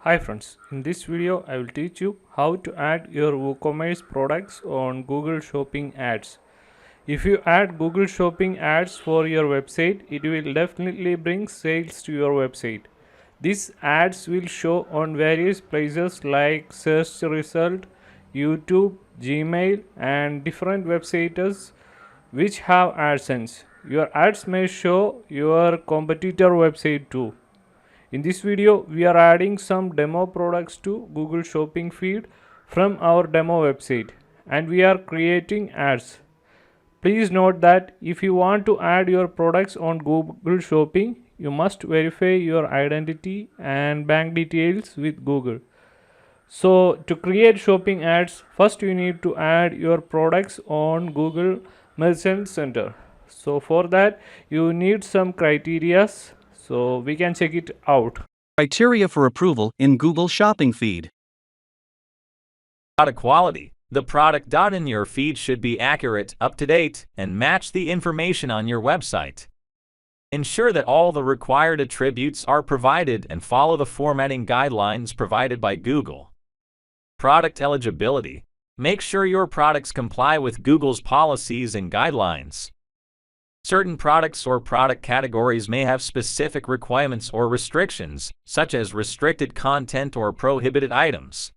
Hi friends, in this video I will teach you how to add your WooCommerce products on Google Shopping ads. If you add Google Shopping ads for your website, it will definitely bring sales to your website. These ads will show on various places like search result, YouTube, Gmail and different websites which have AdSense. Your ads may show your competitor website too. In this video, we are adding some demo products to Google Shopping feed from our demo website and we are creating ads. Please note that if you want to add your products on Google Shopping, you must verify your identity and bank details with Google. So to create shopping ads, first you need to add your products on Google Merchant Center. So for that, you need some criteria. So we can check it out. Criteria for approval in Google Shopping feed. Product quality. The product in your feed should be accurate, up-to-date, and match the information on your website. Ensure that all the required attributes are provided and follow the formatting guidelines provided by Google. Product eligibility. Make sure your products comply with Google's policies and guidelines. Certain products or product categories may have specific requirements or restrictions, such as restricted content or prohibited items.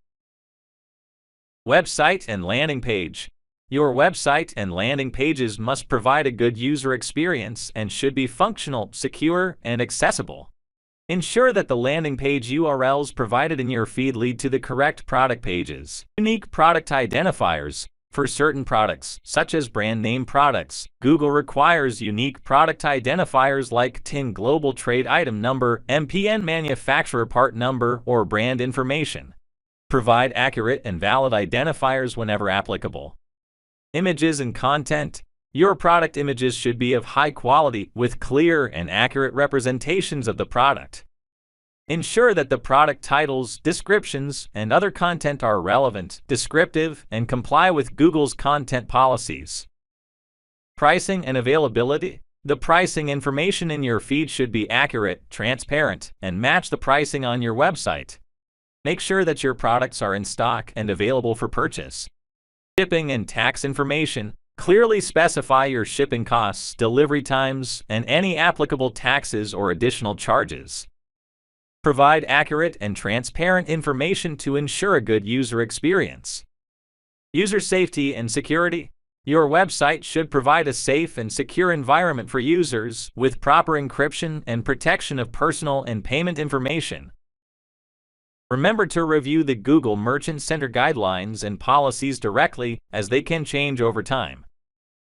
Website and landing page. Your website and landing pages must provide a good user experience and should be functional, secure, and accessible. Ensure that the landing page URLs provided in your feed lead to the correct product pages. Unique product identifiers. For certain products, such as brand name products, Google requires unique product identifiers like TIN Global Trade Item Number, MPN Manufacturer Part Number, or brand information. Provide accurate and valid identifiers whenever applicable. Images and content. Your product images should be of high quality with clear and accurate representations of the product. Ensure that the product titles, descriptions, and other content are relevant, descriptive, and comply with Google's content policies. Pricing and availability. The pricing information in your feed should be accurate, transparent, and match the pricing on your website. Make sure that your products are in stock and available for purchase. Shipping and tax information. Clearly specify your shipping costs, delivery times, and any applicable taxes or additional charges. Provide accurate and transparent information to ensure a good user experience. User safety and security. Your website should provide a safe and secure environment for users with proper encryption and protection of personal and payment information. Remember to review the Google Merchant Center guidelines and policies directly, as they can change over time.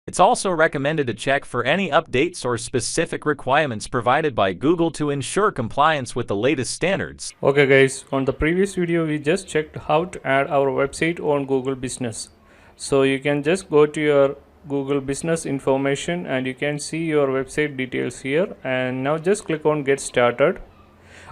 It's also recommended to check for any updates or specific requirements provided by Google to ensure compliance with the latest standards. Okay guys, on the previous video we just checked how to add our website on Google Business. So you can just go to your Google Business information and you can see your website details here, and now just click on Get Started.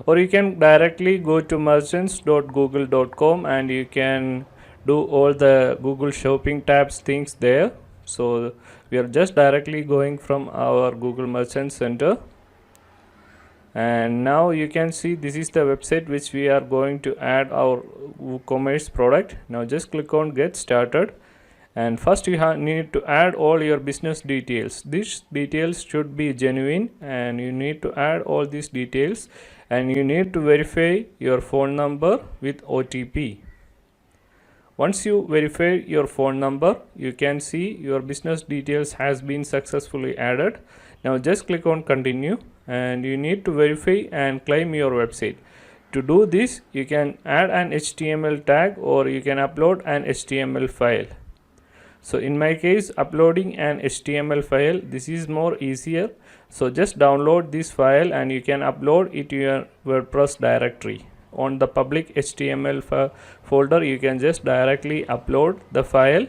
Or you can directly go to merchants.google.com and you can do all the Google Shopping tabs things there. So we are just directly going from our Google Merchant Center, and now you can see this is the website which we are going to add our WooCommerce product. Now just click on Get Started, and first you need to add all your business details. These details should be genuine and you need to add all these details, and you need to verify your phone number with OTP. Once you verify your phone number, you can see your business details has been successfully added. Now just click on Continue, and you need to verify and claim your website. To do this, you can add an HTML tag or you can upload an HTML file. So in my case, uploading an HTML file, this is more easier. So just download this file and you can upload it to your WordPress directory. On the public HTML folder, you can just directly upload the file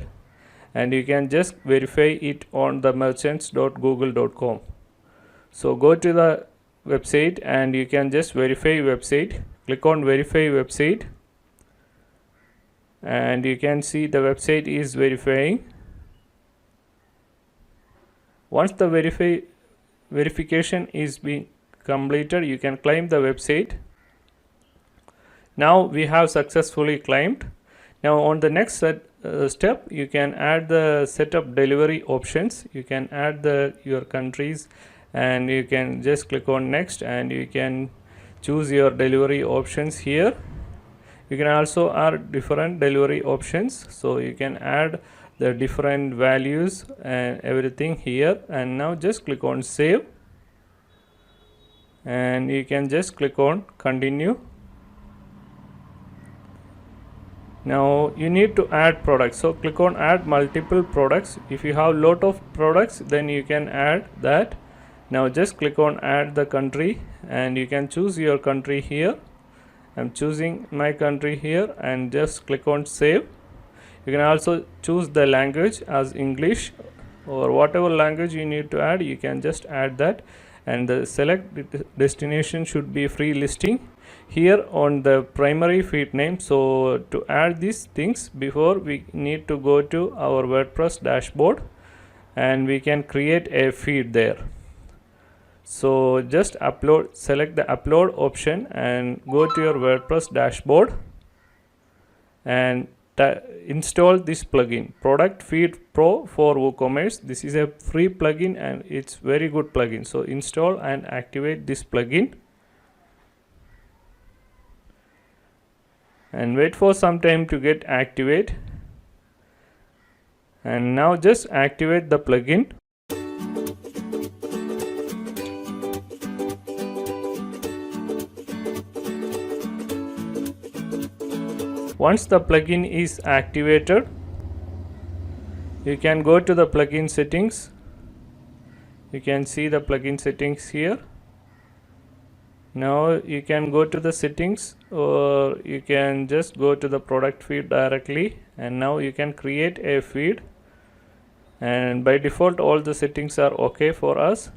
and you can just verify it on the merchants.google.com. So go to the website and you can just verify website. Click on Verify Website and you can see the website is verifying. Once the verification is being completed, you can claim the website. Now we have successfully claimed. Now on the next step, you can add the setup delivery options. You can add your countries, and you can just click on next, and you can choose your delivery options here. You can also add different delivery options, so you can add the different values and everything here. And now just click on save, and you can just click on continue. Now you need to add products, so click on add multiple products. If you have lot of products, then you can add that. Now just click on add the country, and you can choose your country here. I'm choosing my country here, and just click on save. You can also choose the language as English, or whatever language you need to add, you can just add that. And the select destination should be free listing here on the primary feed name. So to add these things, before we need to go to our WordPress dashboard, and we can create a feed there. So just select the upload option, and go to your WordPress dashboard, and install this plugin, Product Feed Pro for WooCommerce. This is a free plugin, and it's very good plugin. So install and activate this plugin, and wait for some time to get activate. And now just activate the plugin. Once the plugin is activated, you can go to the plugin settings. You can see the plugin settings here. Now you can go to the settings, or you can just go to the product feed directly, and now you can create a feed. And by default all the settings are okay for us.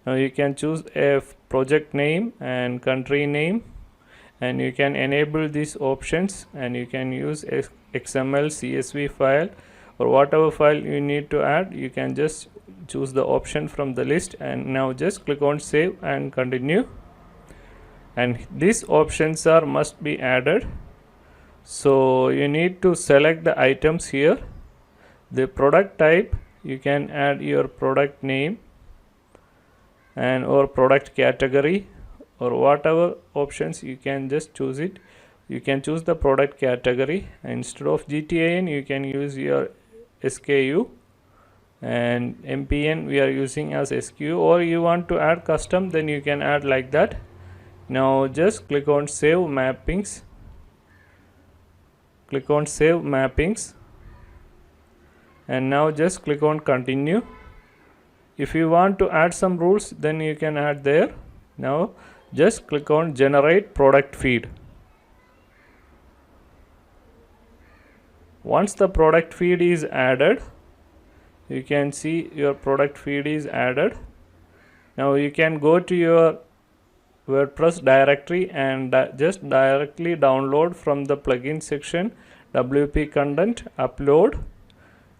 Now you can choose a project name and country name, and you can enable these options, and you can use XML, CSV file, or whatever file you need to add. You can just choose the option from the list, and now just click on save and continue. And these options must be added. So you need to select the items here. The product type, you can add your product name and or product category, or whatever options you can just choose it. You can choose the product category. Instead of GTIN, you can use your SKU, and MPN we are using as SKU, or you want to add custom, then you can add like that. Now just click on save mappings. Click on save mappings, and now just click on continue. If you want to add some rules, then you can add there. Now just click on generate product feed. Once the product feed is added, you can see your product feed is added. Now you can go to your WordPress directory and just directly download from the plugin section, WP content, upload.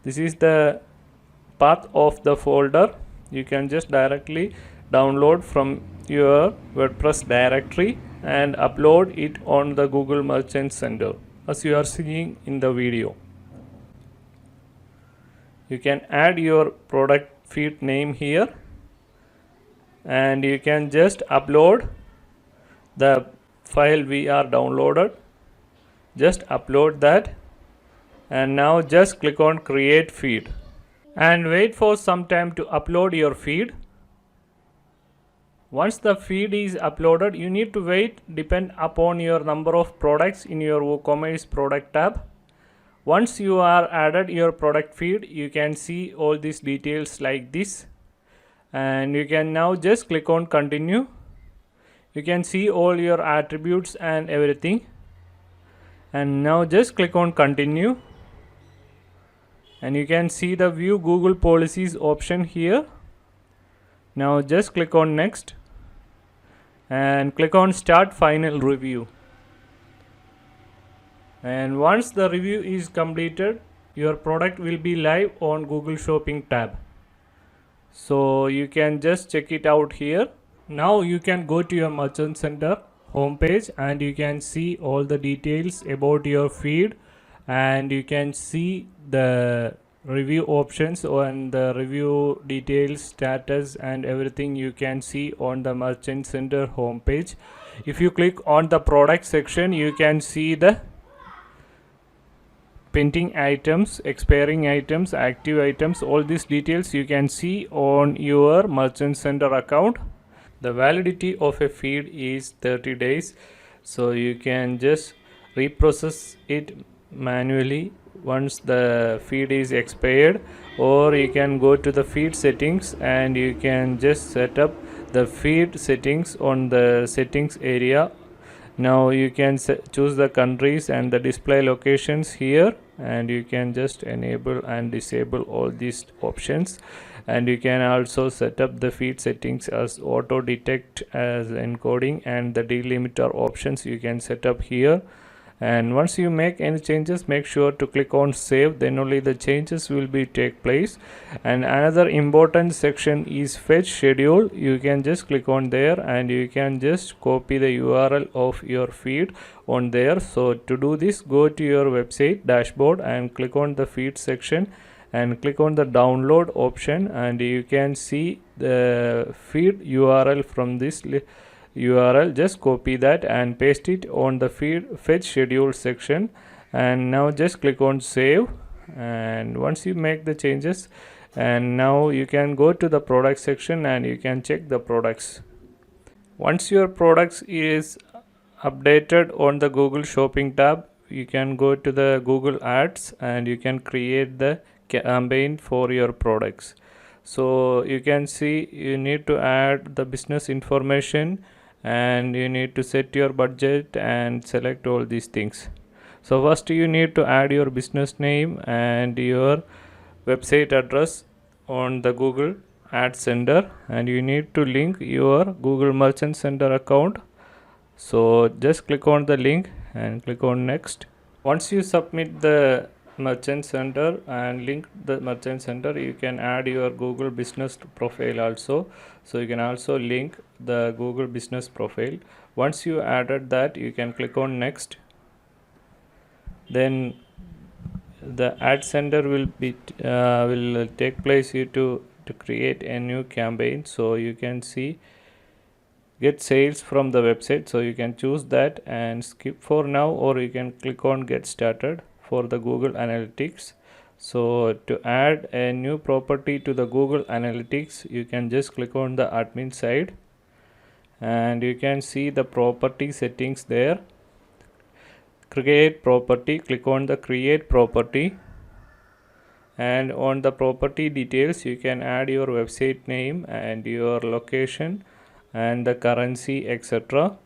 This is the path of the folder. You can just directly download from your WordPress directory and upload it on the Google Merchant Center, as you are seeing in the video. You can add your product feed name here, and you can just upload the file we are downloaded. Just upload that, and now just click on create feed, and wait for some time to upload your feed. Once the feed is uploaded, you need to wait, depend upon your number of products in your WooCommerce product tab. Once you are added your product feed, you can see all these details like this, and you can now just click on continue. You can see all your attributes and everything, and now just click on continue, and you can see the view Google policies option here. Now just click on next, and click on start final review. And once the review is completed, your product will be live on Google Shopping tab. So you can just check it out here. Now you can go to your merchant center home page, and you can see all the details about your feed, and you can see the review options and the review details, status, and everything you can see on the Merchant Center home page. If you click on the product section, you can see the pending items, expiring items, active items, all these details you can see on your Merchant Center account. The validity of a feed is 30 days, so you can just reprocess it manually once the feed is expired, or you can go to the feed settings and you can just set up the feed settings on the settings area. Now you can choose the countries and the display locations here, and you can just enable and disable all these options. And you can also set up the feed settings as auto detect as encoding, and the delimiter options you can set up here. And once you make any changes, make sure to click on save, then only the changes will be take place. And another important section is fetch schedule. You can just click on there and you can just copy the URL of your feed on there. So to do this, go to your website dashboard and click on the feed section and click on the download option, and you can see the feed URL from this URL. Just copy that and paste it on the feed fetch schedule section, and now just click on save. And once you make the changes, and now you can go to the product section and you can check the products. Once your products is updated on the Google Shopping tab, you can go to the Google Ads and you can create the campaign for your products. So you can see you need to add the business information, and you need to set your budget and select all these things. So first you need to add your business name and your website address on the Google Ads Center, and you need to link your Google Merchant Center account. So just click on the link and click on next. Once you submit the Merchant Center and link the Merchant Center, you can add your Google business profile also. So you can also link the Google business profile. Once you added that, you can click on next. Then the ad center will take place you to create a new campaign. So you can see get sales from the website, so you can choose that and skip for now, or you can click on get started for the Google Analytics. So to add a new property to the Google Analytics, you can just click on the admin side and you can see the property settings there. Create property, click on the create property, and on the property details you can add your website name and your location and the currency, etc.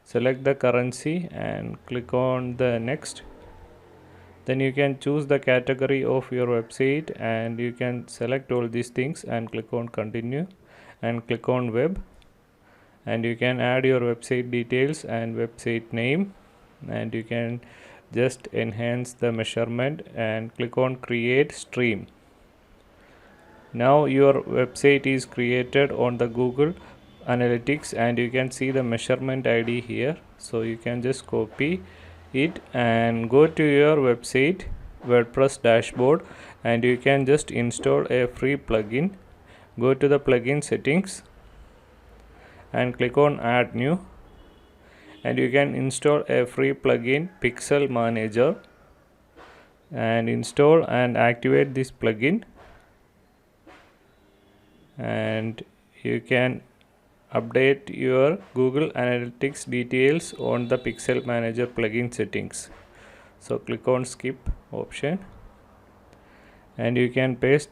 Select the currency and click on the next. Then you can choose the category of your website and you can select all these things and click on continue and click on web, and you can add your website details and website name, and you can just enhance the measurement and click on create stream. Now your website is created on the Google Analytics and you can see the measurement ID here. So you can just copy it and go to your website WordPress dashboard, and you can just install a free plugin. Go to the plugin settings and click on add new, and you can install a free plugin Pixel Manager and install and activate this plugin, and you can update your Google Analytics details on the Pixel Manager plugin settings. So click on skip option and you can paste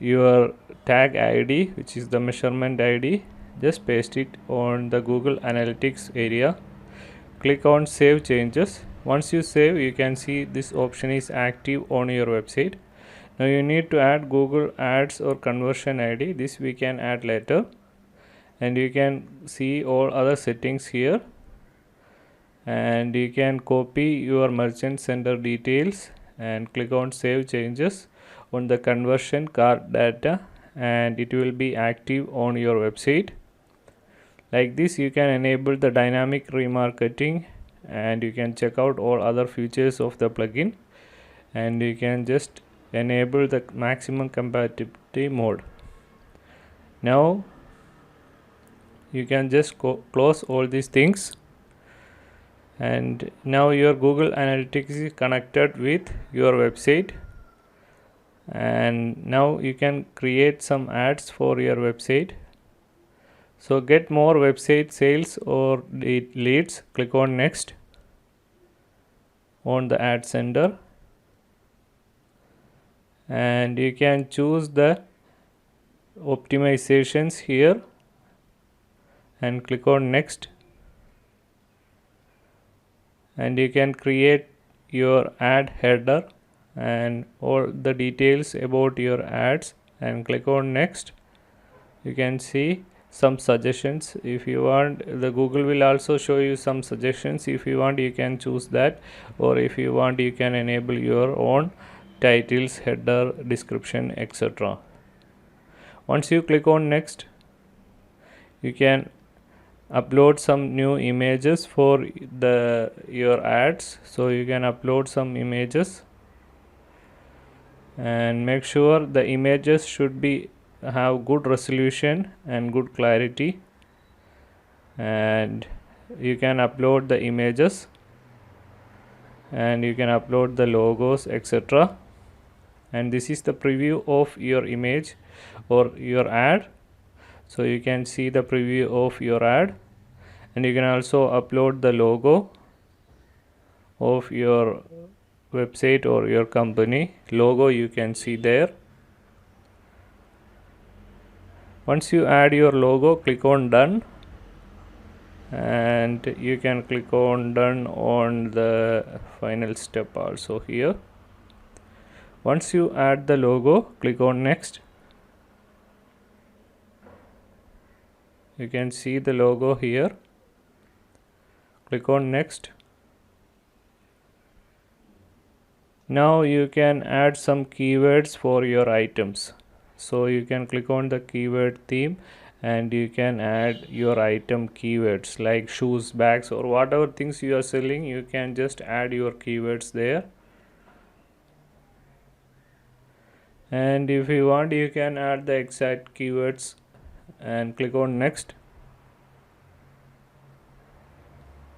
your tag ID, which is the measurement ID. Just paste it on the Google Analytics area. Click on save changes. Once you save, you can see this option is active on your website. Now you need to add Google Ads or conversion ID. This we can add later, and you can see all other settings here, and you can copy your Merchant Center details and click on save changes on the conversion card data, and it will be active on your website. Like this you can enable the dynamic remarketing, and you can check out all other features of the plugin, and you can just enable the maximum compatibility mode. Now you can just close all these things, and now your Google Analytics is connected with your website, and now you can create some ads for your website. So get more website sales or leads, click on next on the ad center, and you can choose the optimizations here and click on next, and you can create your ad header and all the details about your ads and click on next. You can see some suggestions. If you want, the Google will also show you some suggestions. If you want, you can choose that, or if you want, you can enable your own titles, header, description, etc. Once you click on next, you can upload some new images for your ads. So you can upload some images, and make sure the images should have good resolution and good clarity, and you can upload the images, and you can upload the logos, etc. And this is the preview of your image or your ad. So you can see the preview of your ad, and you can also upload the logo of your website or your company logo. You can see there. Once you add your logo, click on done, and you can click on done on the final step also here. Once you add the logo, click on next. You can see the logo here. Click on next. Now you can add some keywords for your items. So you can click on the keyword theme, and you can add your item keywords like shoes, bags, or whatever things you are selling. You can just add your keywords there, and if you want, you can add the exact keywords and click on next.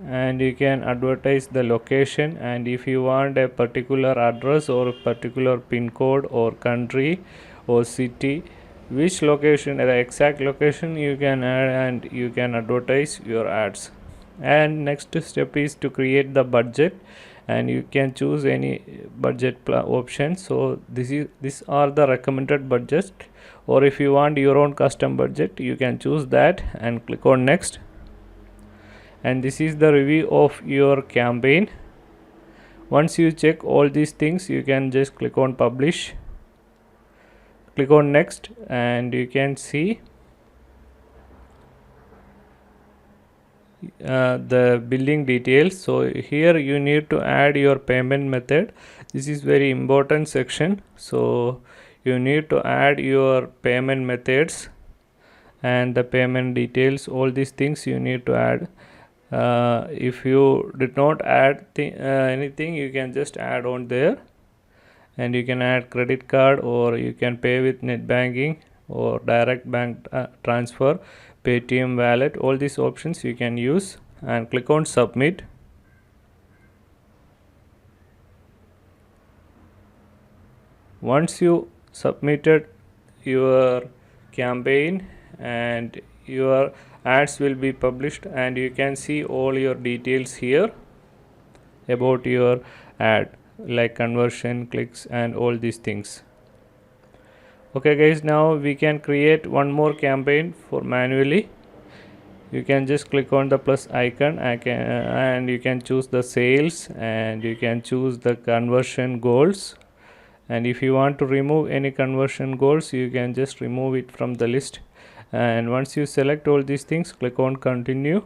And you can advertise the location, and if you want a particular address or a particular pin code or country or city, which location, the exact location you can add, and you can advertise your ads. And next step is to create the budget, and you can choose any budget option. So these are the recommended budget, or if you want your own custom budget, you can choose that and click on next. And this is the review of your campaign. Once you check all these things, you can just click on publish, click on next, and you can see the billing details. So here you need to add your payment method. This is very important section. So you need to add your payment methods and the payment details. All these things you need to add. If you did not add anything, you can just add on there, and you can add credit card, or you can pay with net banking or direct bank transfer, Paytm wallet. All these options you can use, and click on submit. Once you submitted your campaign, and your ads will be published, and you can see all your details here about your ad, like conversion, clicks, and all these things. Okay guys, now we can create one more campaign for manually. You can just click on the plus icon, and you can choose the sales, and you can choose the conversion goals. And if you want to remove any conversion goals, you can just remove it from the list. And once you select all these things, click on continue.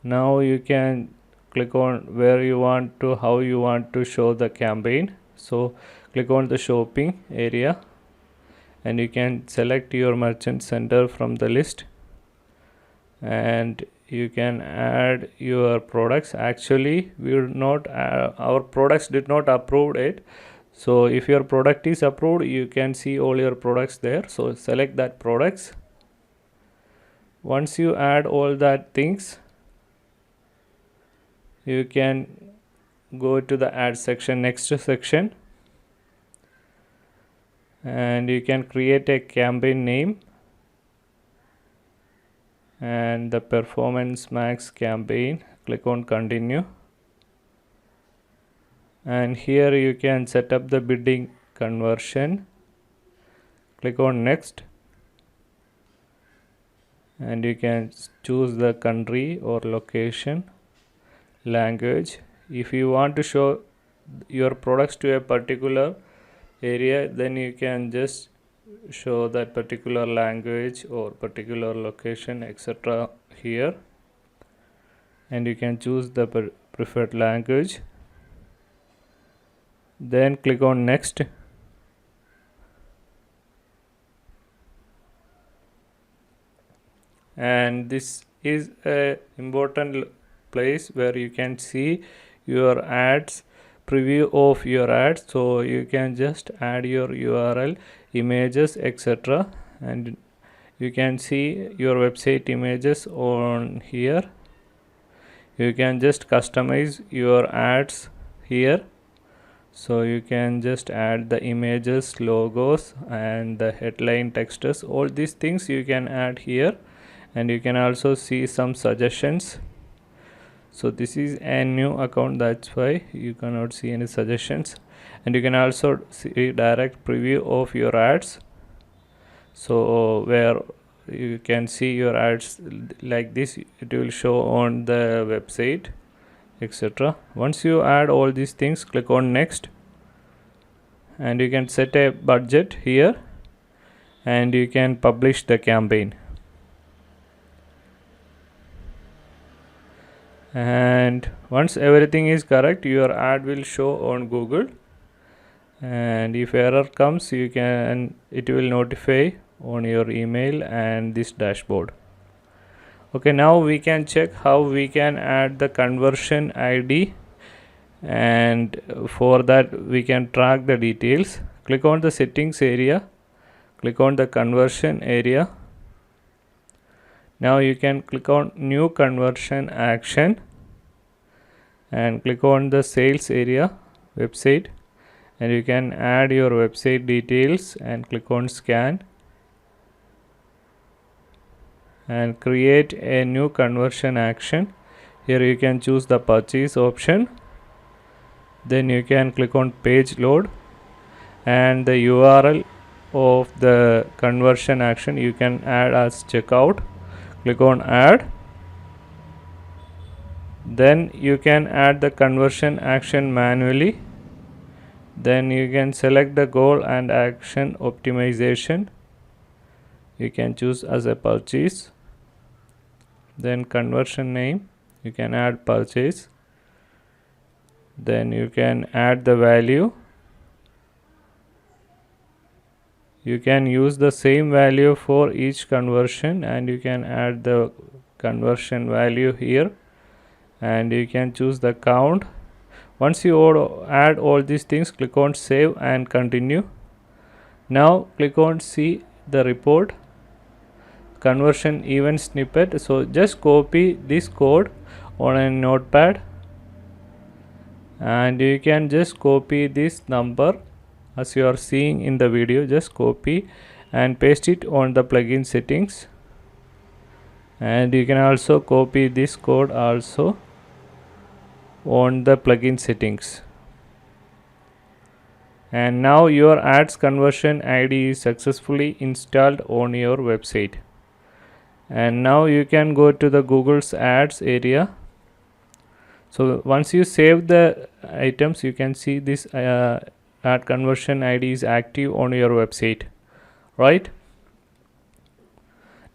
Now you can click on where you want to, how you want to show the campaign. So click on the shopping area, and you can select your merchant center from the list, and you can add your products. Actually we did not our products did not approve it, so if your product is approved you can see all your products there. So select that products. Once you add all that things, you can go to the add section, next section, and you can create a campaign name and the performance max campaign. Click on continue, and here you can set up the bidding conversion. Click on next, and you can choose the country or location, language. If you want to show your products to a particular area, then you can just show that particular language or particular location, etc. here, and you can choose the preferred language. Then click on next, and this is a important place where you can see your ads, preview of your ads. So you can just add your URL, images, etc., and you can see your website images on here. You can just customize your ads here, so you can just add the images, logos, and the headline textures. All these things you can add here, and you can also see some suggestions. So this is a new account, that's why you cannot see any suggestions, and you can also see direct preview of your ads, so where you can see your ads like this, it will show on the website, etc. Once you add all these things, click on next, and you can set a budget here, and you can publish the campaign. And once everything is correct, your ad will show on Google, and if error comes, it will notify on your email and this dashboard. Okay, now we can check how we can add the conversion ID, and for that we can track the details. Click on the settings area, click on the conversion area. Now you can click on new conversion action and click on the sales area, website, and you can add your website details and click on scan and create a new conversion action. Here you can choose the purchase option, then you can click on page load, and the URL of the conversion action you can add as checkout. Click on add, then you can add the conversion action manually. Then you can select the goal and action optimization. You can choose as a purchase, then conversion name you can add purchase, then you can add the value. You can use the same value for each conversion, and you can add the conversion value here, and you can choose the count. Once you add all these things, click on save and continue. Now click on see the report, conversion event snippet. So just copy this code on a notepad, and you can just copy this number as you are seeing in the video. Just copy and paste it on the plugin settings, and you can also copy this code also on the plugin settings. And now your ads conversion ID is successfully installed on your website. And now you can go to the Google's ads area. So once you save the items, you can see this ad conversion ID is active on your website, right?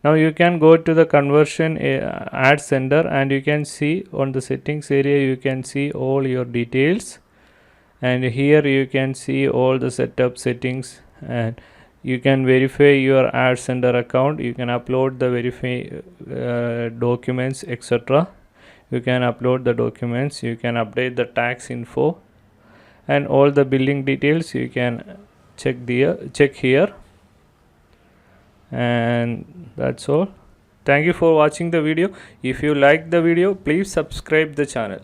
Now you can go to the conversion ad center, and you can see on the settings area you can see all your details, and here you can see all the setup settings, and You can verify your ad sender account. You can upload the verify documents, etc. You can upload the documents. You can update the tax info and all the billing details. You can check here, and that's all. Thank you for watching the video. If you like the video, please subscribe the channel.